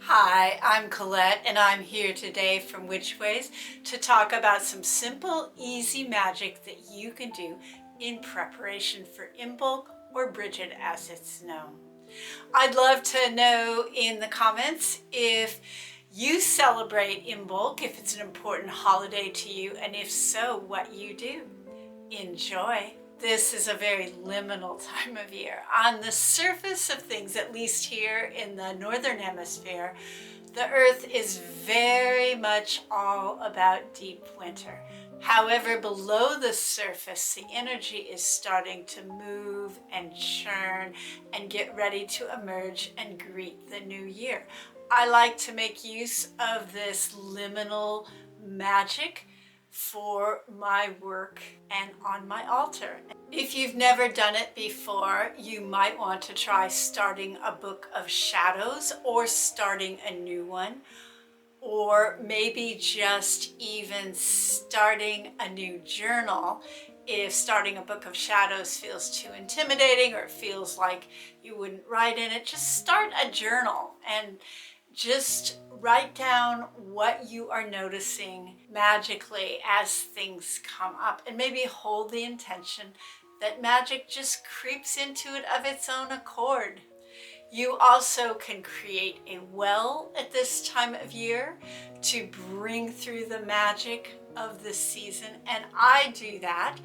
Hi, I'm Colette and I'm here today from Witch Ways to talk about some simple, easy magic that you can do in preparation for Imbolc, or Bridget as it's known. I'd love to know in the comments if you celebrate Imbolc, if it's an important holiday to you, and if so, what you do. Enjoy! This is a very liminal time of year. On the surface of things, at least here in the Northern Hemisphere, the Earth is very much all about deep winter. However, below the surface, the energy is starting to move and churn and get ready to emerge and greet the new year. I like to make use of this liminal magic for my work and on my altar. If you've never done it before, you might want to try starting a book of shadows or starting a new one, or maybe just even starting a new journal. If starting a book of shadows feels too intimidating or it feels like you wouldn't write in it, just start a journal and just write down what you are noticing magically as things come up, and maybe hold the intention that magic just creeps into it of its own accord. You also can create a well at this time of year to bring through the magic of the season, and I do that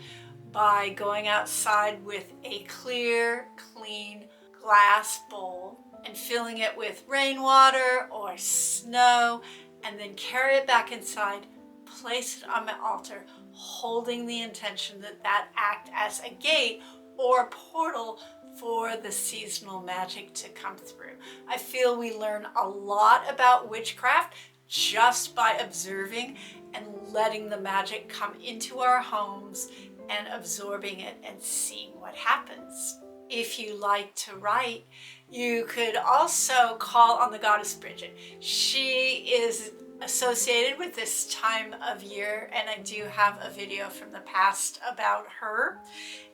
by going outside with a clear, clean glass bowl and filling it with rainwater or snow, and then carry it back inside, place it on my altar, holding the intention that that act as a gate or portal for the seasonal magic to come through. I feel we learn a lot about witchcraft just by observing and letting the magic come into our homes and absorbing it and seeing what happens. If you like to write, you could also call on the goddess Bridget. She is associated with this time of year, and I do have a video from the past about her.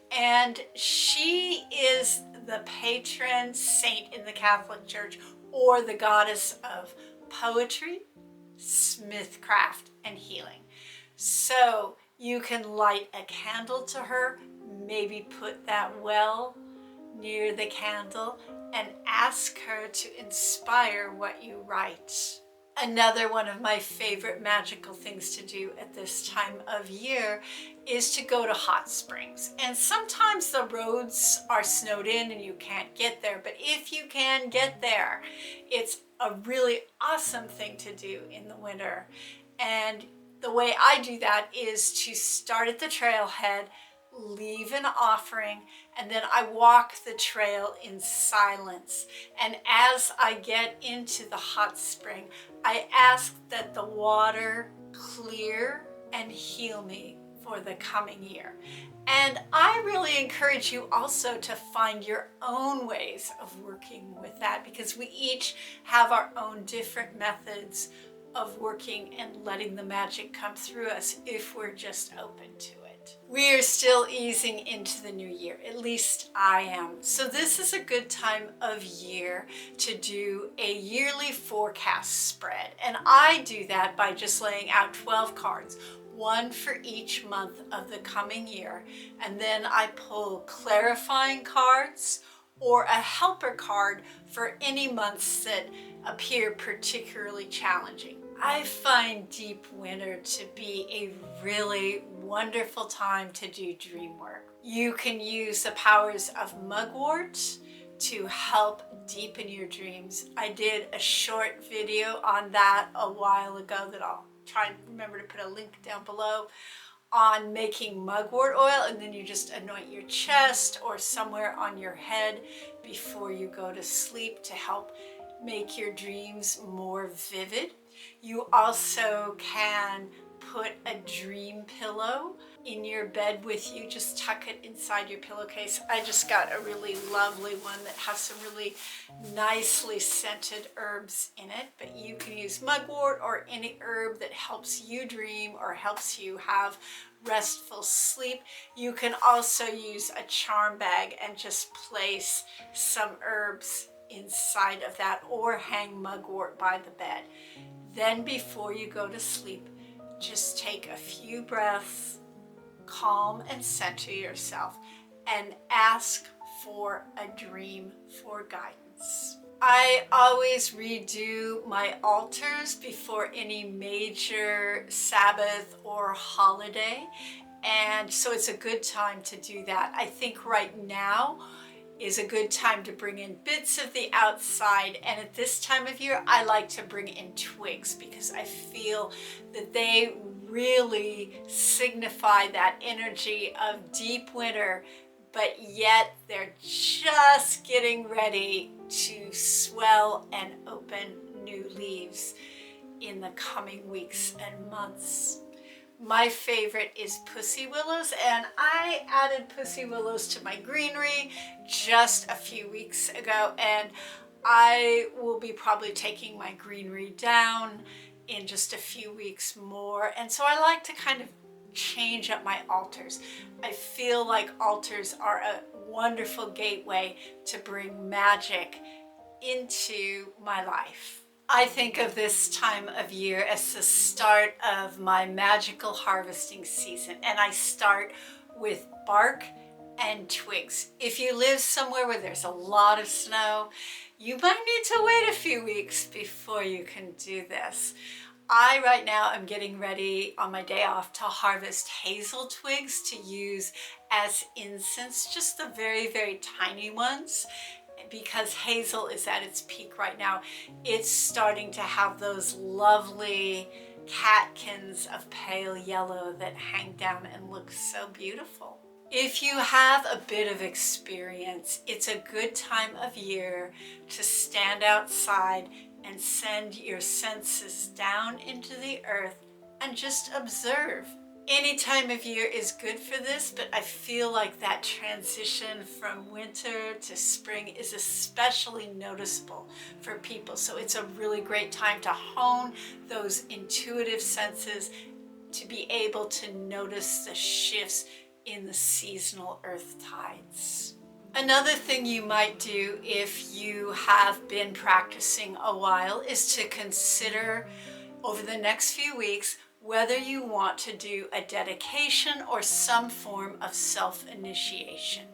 And she is the patron saint in the Catholic Church, or the goddess of poetry, smithcraft, and healing. So you can light a candle to her, maybe put that well near the candle, and ask her to inspire what you write. Another one of my favorite magical things to do at this time of year is to go to hot springs. And sometimes the roads are snowed in and you can't get there, but if you can get there, it's a really awesome thing to do in the winter. And the way I do that is to start at the trailhead, leave an offering, and then I walk the trail in silence. And as I get into the hot spring, I ask that the water clear and heal me for the coming year. And I really encourage you also to find your own ways of working with that, because we each have our own different methods of working and letting the magic come through us if we're just open to it. We are still easing into the new year, at least I am. So this is a good time of year to do a yearly forecast spread. And I do that by just laying out 12 cards, one for each month of the coming year. And then I pull clarifying cards or a helper card for any months that appear particularly challenging. I find deep winter to be a really wonderful time to do dream work. You can use the powers of Mugwort to help deepen your dreams. I did a short video on that a while ago that I'll try and remember to put a link down below, on making mugwort oil, and then you just anoint your chest or somewhere on your head before you go to sleep to help make your dreams more vivid. You also can put a dream pillow in your bed with you. Just tuck it inside your pillowcase. I just got a really lovely one that has some really nicely scented herbs in it, but you can use mugwort or any herb that helps you dream or helps you have restful sleep. You can also use a charm bag and just place some herbs inside of that, or hang mugwort by the bed. Then before you go to sleep, just take a few breaths, calm and center yourself, and ask for a dream for guidance. I always redo my altars before any major Sabbath or holiday, and so it's a good time to do that. I think right now is a good time to bring in bits of the outside, and at this time of year I like to bring in twigs because I feel that they really signify that energy of deep winter, but yet they're just getting ready to swell and open new leaves in the coming weeks and months. My favorite is pussy willows, and I added pussy willows to my greenery just a few weeks ago, and I will be probably taking my greenery down in just a few weeks more. And so I like to kind of change up my altars. I feel like altars are a wonderful gateway to bring magic into my life. I think of this time of year as the start of my magical harvesting season, and I start with bark and twigs. If you live somewhere where there's a lot of snow, you might need to wait a few weeks before you can do this. I right now am getting ready on my day off to harvest hazel twigs to use as incense, just the very, very tiny ones, because hazel is at its peak right now. It's starting to have those lovely catkins of pale yellow that hang down and look so beautiful. If you have a bit of experience, it's a good time of year to stand outside and send your senses down into the earth and just observe. Any time of year is good for this, but I feel like that transition from winter to spring is especially noticeable for people. So it's a really great time to hone those intuitive senses, to be able to notice the shifts in the seasonal earth tides. Another thing you might do if you have been practicing a while is to consider over the next few weeks whether you want to do a dedication or some form of self-initiation.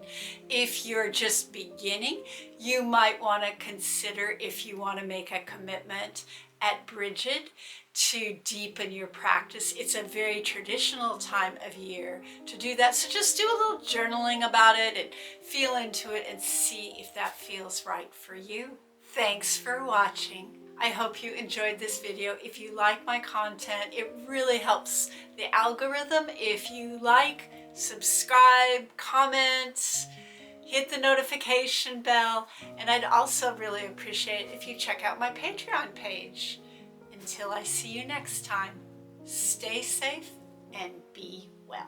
If you're just beginning, you might want to consider if you want to make a commitment at Bridget to deepen your practice. It's a very traditional time of year to do that, so just do a little journaling about it and feel into it and see if that feels right for you. Thanks for watching. I hope you enjoyed this video. If you like my content, it really helps the algorithm. If you like, subscribe, comment, hit the notification bell, and I'd also really appreciate if you check out my Patreon page. Until I see you next time, stay safe and be well.